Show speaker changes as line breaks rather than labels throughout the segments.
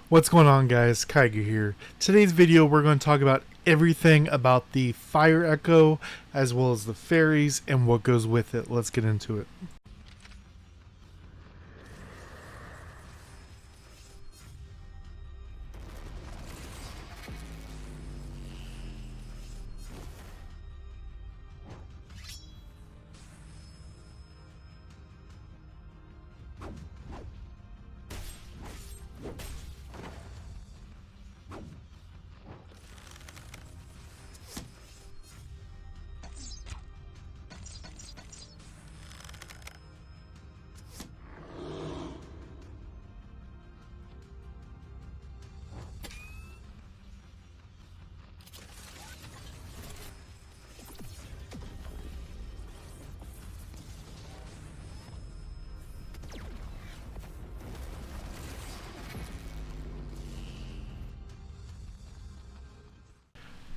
What's going on, guys? Kaiger here. Today's video we're going to talk about everything about the fire echo as well as the fairies and what goes with it. Let's get into it.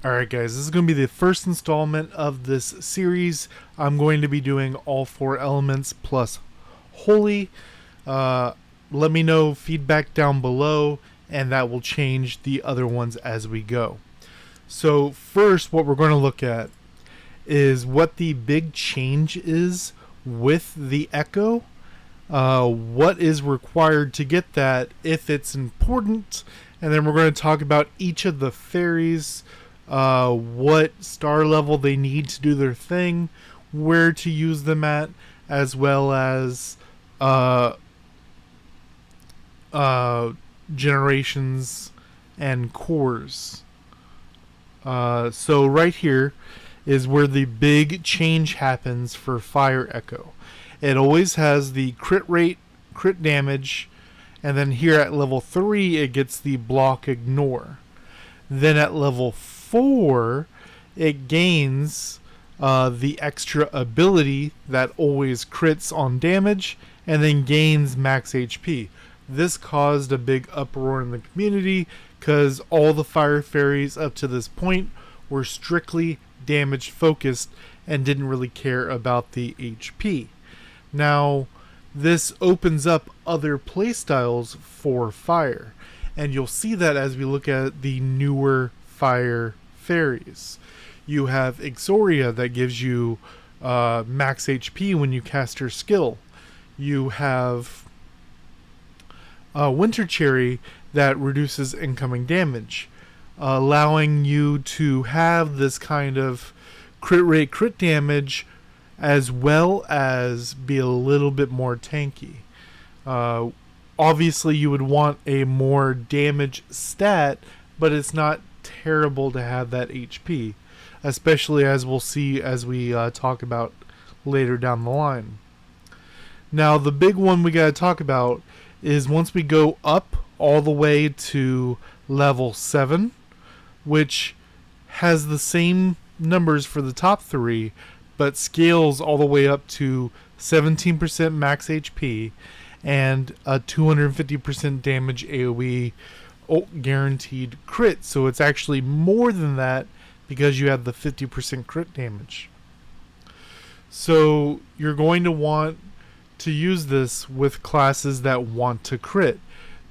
Alright guys, this is going to be the first installment of this series. I'm going to be doing all four elements plus holy. Let me know feedback down below and that will change the other ones as we go. So first what we're going to look at is what the big change is with the echo. What is required to get that, if it's important, and then we're going to talk about each of the fairies, what star level they need to do their thing, where to use them at, as well as generations and cores. So right here is where the big change happens for Fire Echo. It always has the crit rate, crit damage, and then here at level 3 it gets the block ignore. Then at level 4 it gains the extra ability that always crits on damage and then gains max HP. This caused a big uproar in the community because all the fire fairies up to this point were strictly damage focused and didn't really care about the HP. Now this opens up other playstyles for fire, and you'll see that as we look at the newer fire fairies. You have Ixoria that gives you max HP when you cast her skill. You have Winter Cherry that reduces incoming damage, allowing you to have this kind of crit rate, crit damage, as well as be a little bit more tanky. Obviously you would want a more damage stat, but it's not terrible to have that HP, especially as we'll see as we talk about later down the line. Now the big one we gotta talk about is once we go up all the way to level 7, which has the same numbers for the top 3, but scales all the way up to 17% max HP and a 250% damage AoE guaranteed crit. So it's actually more than that because you have the 50% crit damage. So you're going to want to use this with classes that want to crit.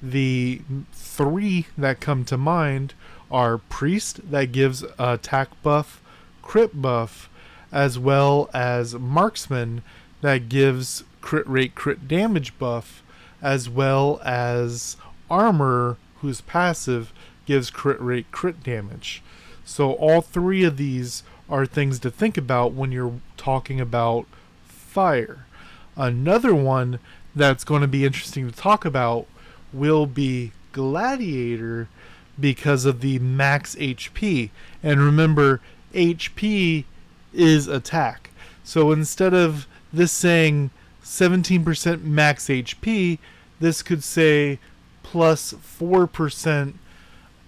The 3 that come to mind are Priest, that gives attack buff, crit buff, as well as Marksman that gives crit rate, crit damage buff, as well as Armor, whose passive gives crit rate, crit damage. So all 3 of these are things to think about when you're talking about fire. Another one that's going to be interesting to talk about will be Gladiator because of the max HP. And remember, HP is attack. So instead of this saying 17% max HP, this could say plus 4%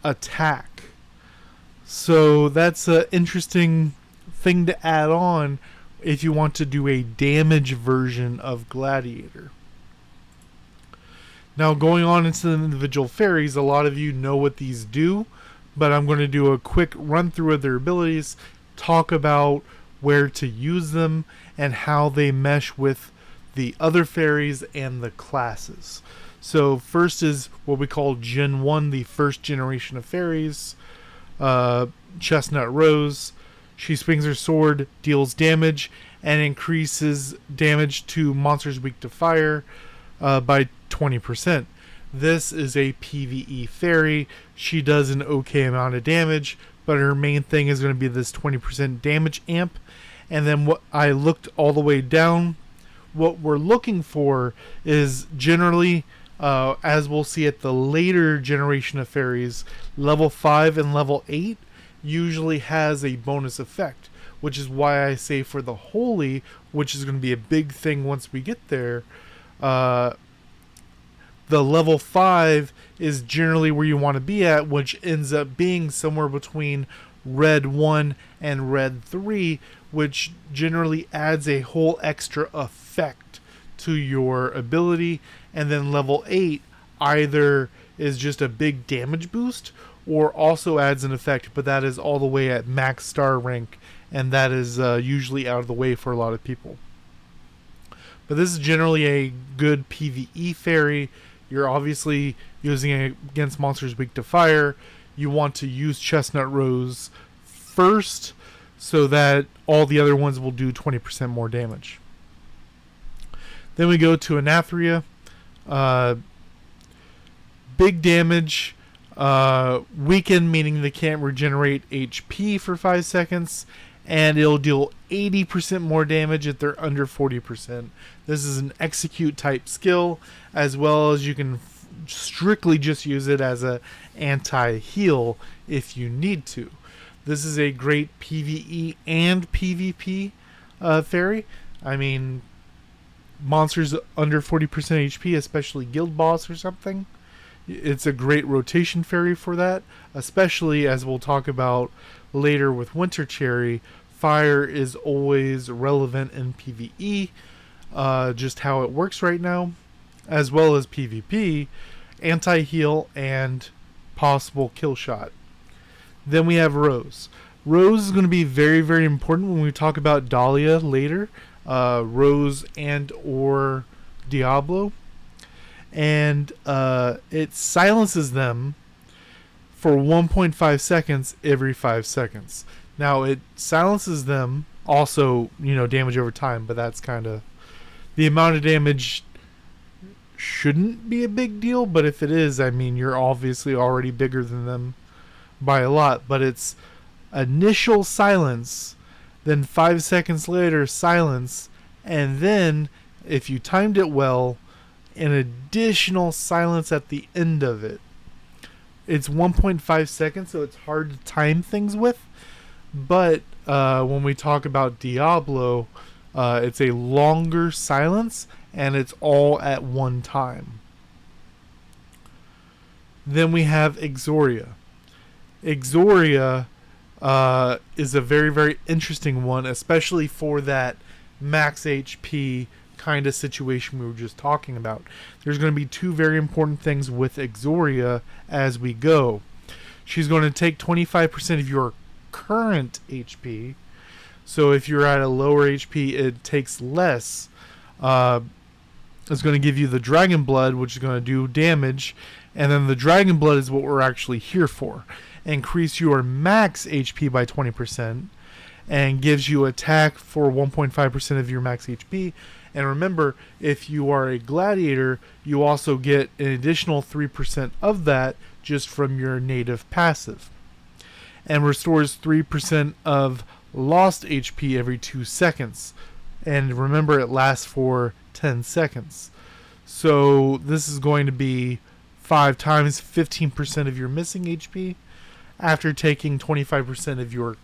attack. So that's an interesting thing to add on if you want to do a damage version of Gladiator. Now going on into the individual fairies, a lot of you know what these do, but I'm going to do a quick run through of their abilities, talk about where to use them, and how they mesh with the other fairies and the classes. So first is what we call Gen 1, the first generation of fairies. Chestnut Rose. She swings her sword, deals damage, and increases damage to monsters weak to fire by 20%. This is a PvE fairy. She does an okay amount of damage, but her main thing is going to be this 20% damage amp. And then what I looked all the way down, what we're looking for is generally, as we'll see at the later generation of fairies, level 5 and level 8 usually has a bonus effect, which is why I say for the holy, which is going to be a big thing once we get there, the level 5 is generally where you want to be at, which ends up being somewhere between red 1 and red 3, which generally adds a whole extra effect to your ability. And then level 8 either is just a big damage boost or also adds an effect, but that is all the way at max star rank, and that is usually out of the way for a lot of people. But this is generally a good PvE fairy. You're obviously using it against monsters weak to fire. You want to use Chestnut Rose first so that all the other ones will do 20% more damage. Then we go to Anathria. Big damage. Weaken, meaning they can't regenerate HP for 5 seconds. And it'll deal 80% more damage if they're under 40%. This is an execute type skill, as well as you can strictly just use it as a anti-heal if you need to. This is a great PvE and PvP fairy. I mean, monsters under 40% HP, especially guild boss or something, it's a great rotation fairy for that, especially as we'll talk about later with Winter Cherry. Fire is always relevant in PvE, just how it works right now, as well as PvP, anti-heal, and possible kill shot. Then we have Rose. Rose is going to be very, very important when we talk about Dahlia later. Rose and or Diablo. And it silences them for 1.5 seconds every 5 seconds. Now, it silences them also, damage over time, but that's kind of... The amount of damage shouldn't be a big deal, but if it is, I mean, you're obviously already bigger than them by a lot. But it's initial silence, then 5 seconds later silence, and then, if you timed it well, an additional silence at the end of it. It's 1.5 seconds, so it's hard to time things with. But when we talk about Diablo, it's a longer silence, and it's all at one time. Then we have Exoria. Exoria is a very, very interesting one, especially for that max HP kind of situation we were just talking about. There's going to be two very important things with Exoria as we go. She's going to take 25% of your current HP. So if you're at a lower HP, it takes less. It's going to give you the Dragon Blood, which is going to do damage. And then the Dragon Blood is what we're actually here for. Increase your max HP by 20%. And gives you attack for 1.5% of your max HP. And remember, if you are a Gladiator, you also get an additional 3% of that just from your native passive. And restores 3% of lost HP every 2 seconds. And remember, it lasts for 10 seconds. So this is going to be 5 times 15% of your missing HP after taking 25% of your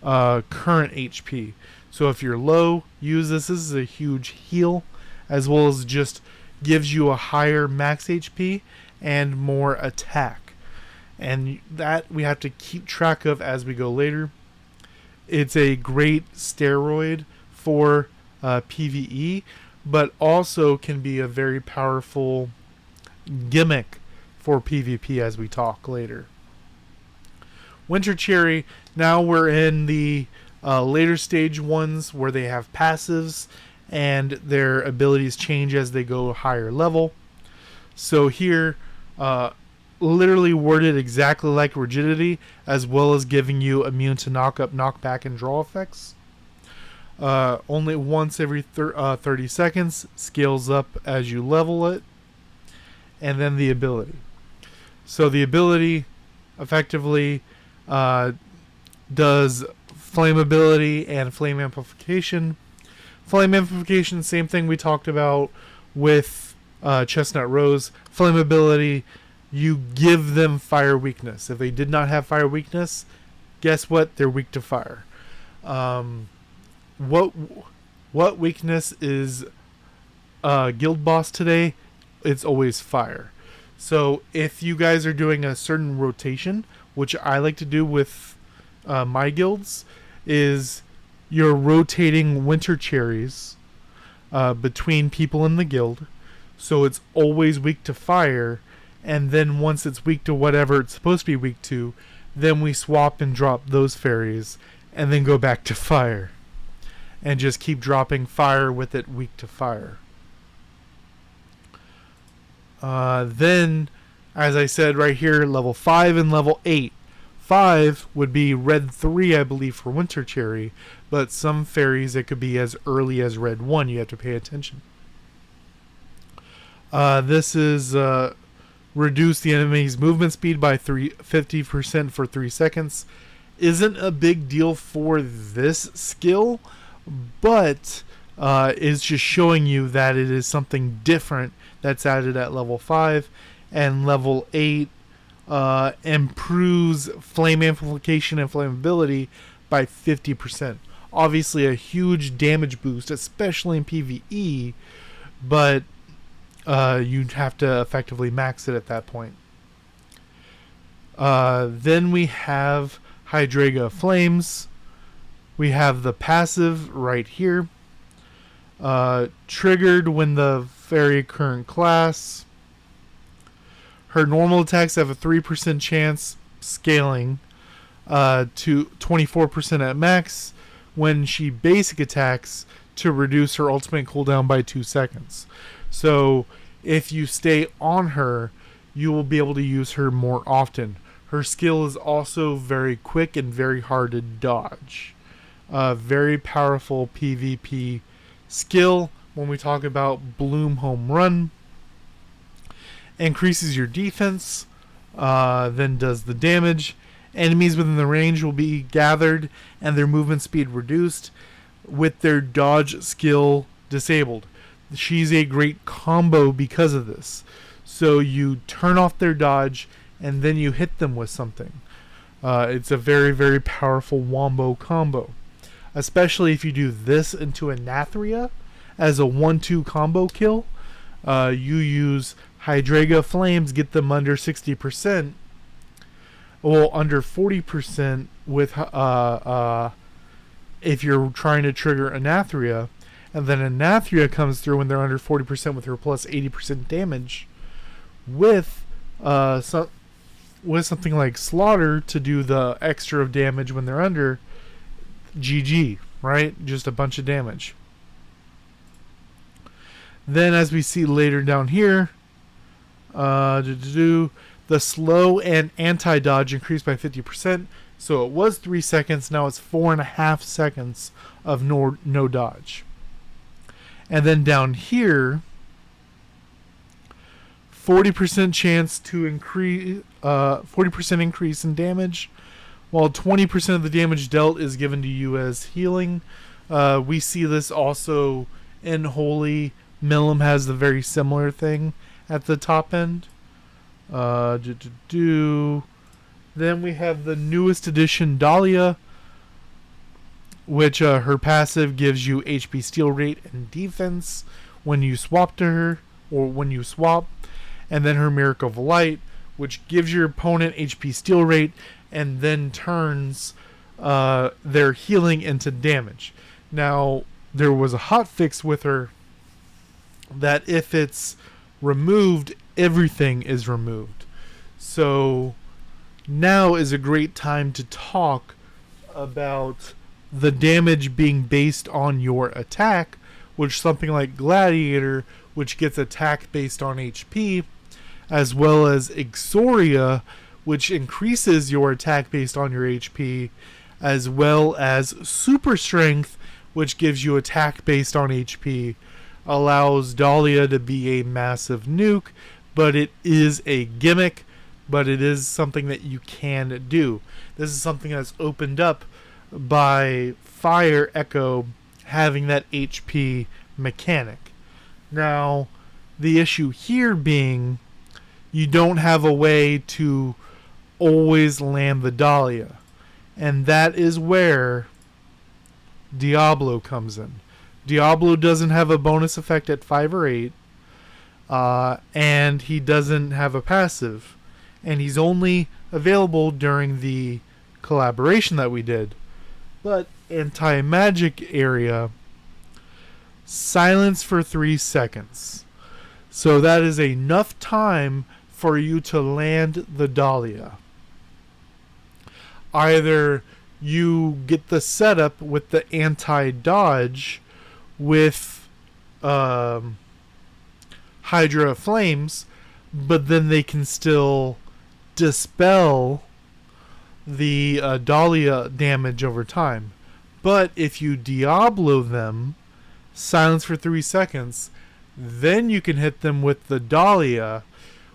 current HP. So if you're low, use this. This is a huge heal, as well as just gives you a higher max HP and more attack. And that we have to keep track of as we go later. It's a great steroid for PvE, but also can be a very powerful gimmick for PvP as we talk later. Winter Cherry, now we're in the later stage ones where they have passives and their abilities change as they go higher level. So here, literally worded exactly like rigidity, as well as giving you immune to knock up, knock back, and draw effects. Only once every 30 seconds, scales up as you level it. And then the ability. So the ability effectively does flammability and flame amplification. Flame amplification, same thing we talked about with Chestnut Rose. Flammability, you give them fire weakness. If they did not have fire weakness, guess what? They're weak to fire. What weakness is guild boss today? It's always fire. So if you guys are doing a certain rotation, which I like to do with my guilds, is you're rotating winter cherries between people in the guild. So it's always weak to fire. And then once it's weak to whatever it's supposed to be weak to, then we swap and drop those fairies and then go back to fire. And just keep dropping fire with it weak to fire. Then, as I said right here, level 5 and level 8. 5 would be red 3, I believe, for Winter Cherry, but some fairies it could be as early as red 1. You have to pay attention. This is reduce the enemy's movement speed by 50% for 3 seconds. Isn't a big deal for this skill, but is just showing you that it is something different that's added at level 5. And level 8 improves flame amplification and flammability by 50%. Obviously a huge damage boost, especially in PvE, but you'd have to effectively max it at that point. Then we have Hydreiga Flames. We have the passive right here. Triggered when the fairy current class. Her normal attacks have a 3% chance scaling to 24% at max when she basic attacks to reduce her ultimate cooldown by 2 seconds. So if you stay on her, you will be able to use her more often. Her skill is also very quick and very hard to dodge. Very powerful PvP skill when we talk about Bloom Home Run. Increases your defense, then does the damage. Enemies within the range will be gathered and their movement speed reduced with their dodge skill disabled. She's a great combo because of this. So you turn off their dodge and then you hit them with something. It's a very, very powerful wombo combo. Especially if you do this into Anathria as a 1-2 combo kill. You use Hydreiga Flames, get them under 60%. Well, under 40% with if you're trying to trigger Anathria. And then Anathria comes through when they're under 40% with her plus 80% damage. With something like Slaughter to do the extra of damage when they're under. GG, right? Just a bunch of damage. Then as we see later down here, the slow and anti-dodge increased by 50%. So it was 3 seconds, now it's 4.5 seconds of no dodge. And then down here, 40% chance to increase, 40% increase in damage, while 20% of the damage dealt is given to you as healing. We see this also in Holy. Milim has the very similar thing at the top end. Then we have the newest edition, Dahlia, which her passive gives you HP steal rate and defense when you swap to her, or when you swap. And then her Miracle of Light, which gives your opponent HP steal rate and then turns their healing into damage. Now, there was a hotfix with her that if it's removed, everything is removed. So now is a great time to talk about the damage being based on your attack, which something like Gladiator, which gets attack based on HP, as well as Exoria, which increases your attack based on your HP, as well as Super Strength, which gives you attack based on HP, allows Dahlia to be a massive nuke, but it is a gimmick, but it is something that you can do. This is something that's opened up by Fire Echo having that HP mechanic. Now, the issue here being you don't have a way to always land the Dahlia. And that is where Diablo comes in. Diablo doesn't have a bonus effect at 5 or 8. And he doesn't have a passive. And he's only available during the collaboration that we did. But anti-magic area, silence for 3 seconds. So that is enough time for you to land the Dahlia. Either you get the setup with the anti-dodge with Hydra Flames, but then they can still dispel the Dahlia damage over time. But if you Diablo them, silence for 3 seconds, then you can hit them with the Dahlia,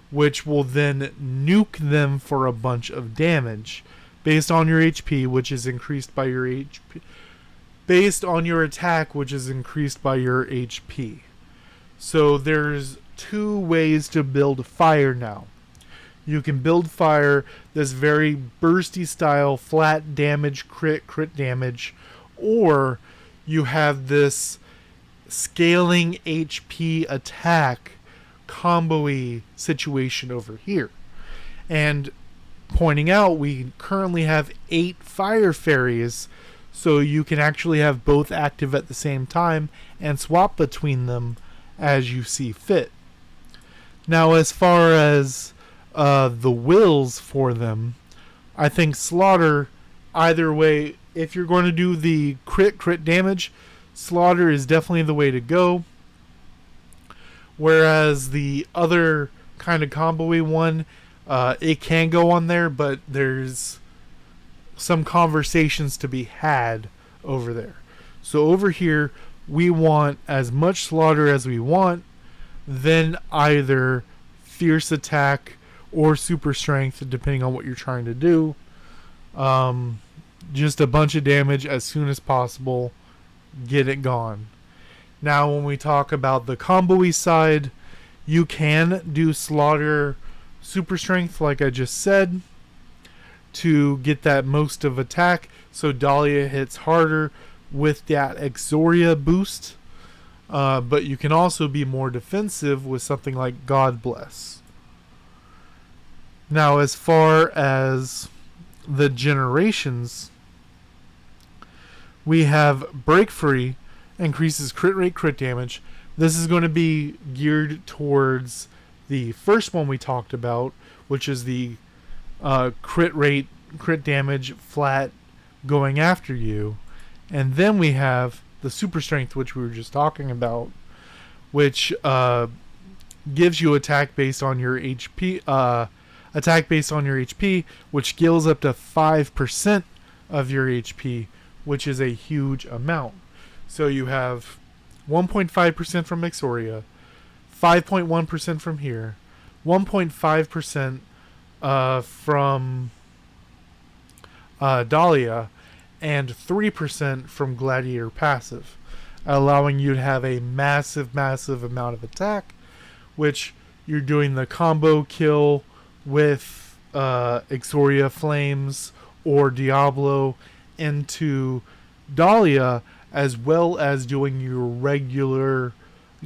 which will then nuke them for a bunch of damage based on your HP, which is increased by your HP, based on your attack, which is increased by your HP. So there's 2 ways to build fire now. You can build fire this very bursty style, flat damage, crit damage, or you have this scaling HP attack combo-y situation over here. And pointing out, we currently have 8 fire fairies, so you can actually have both active at the same time and swap between them as you see fit. Now, as far as the wills for them, I think Slaughter, either way, if you're going to do the crit damage, Slaughter is definitely the way to go. Whereas the other kind of combo-y one, it can go on there, but there's some conversations to be had over there. So over here, we want as much Slaughter as we want, then either Fierce Attack or Super Strength, depending on what you're trying to do. Just a bunch of damage as soon as possible. Get it gone. Now, when we talk about the combo-y side, you can do Slaughter Super Strength, like I just said, to get that most of attack, so Dahlia hits harder with that Exoria boost. But you can also be more defensive with something like God Bless. Now, as far as the generations, we have Break Free, increases crit rate, crit damage. This is going to be geared towards the first one we talked about, which is the crit rate, crit damage, flat, going after you. And then we have the Super Strength, which we were just talking about, which gives you attack based on your HP, which scales up to 5% of your HP, which is a huge amount. So you have 1.5% from Exoria, 5.1% from here, 1.5% from Dahlia, and 3% from Gladiator passive, allowing you to have a massive amount of attack, which you're doing the combo kill with Exoria Flames or Diablo into Dahlia, as well as doing your regular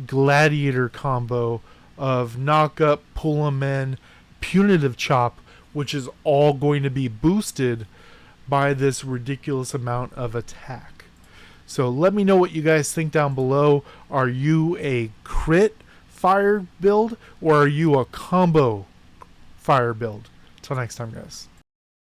Gladiator combo of knock up, pull 'em in, punitive chop, which is all going to be boosted by this ridiculous amount of attack. So let me know what you guys think down below. Are you a crit fire build, or are you a combo fire build? Till next time, guys.